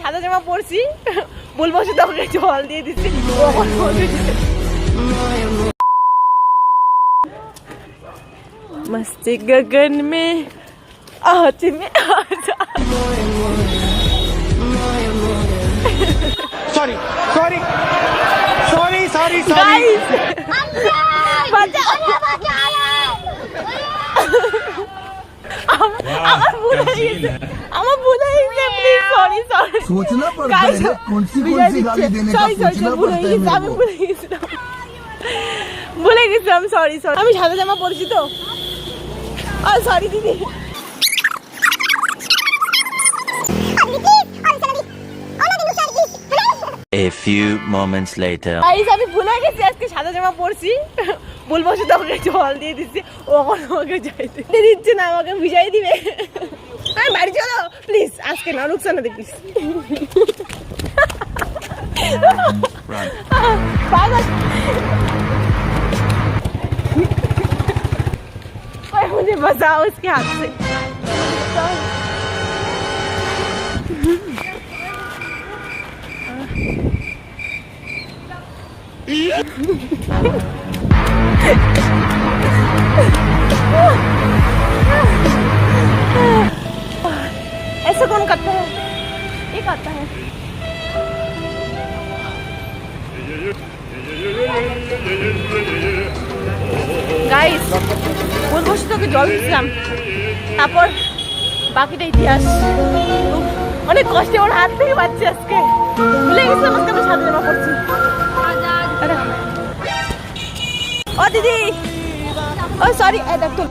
সাদা জামা পরছি, ভুলবশত ওকে জল দিয়ে দিচ্ছি। मस्ती गगन में आज में आजा। Sorry sorry sorry sorry sorry सोचना पड़ता है कौन सी गाली देने का सोचना पड़ता है मेरे को। ভুলে গেছিলাম, সরি সরি। আমি সাদা জামা পরেছি তো, সরি দিদি। A few moments later. Guys আমি ভুলে গেছি আজকে সাদা জামা পরছি, ভুলবশত ওকে জল দিয়ে দিচ্ছি। ও এখন আমাকে যাইতে দিচ্ছে না, আমাকে ভিজাই দিবে। আমি বাড়ি চলো প্লিজ, আজকে না রুকসানা দে প্লিজ। पागल मुझे बचाओ उसके हाथ से। ऐसे कौन करता है? ये करता है। গাইস ভুলবশত তোকে জল দিচ্ছিলাম, তারপর বাকিটা ইতিহাস। অনেক কষ্টে ওর হাত থেকে বাঁচছে আজকে, ভুলে গেছিলাম আজকে আমি সাদা জামা পরছি। ও দিদি, ও সরি, দেখ তো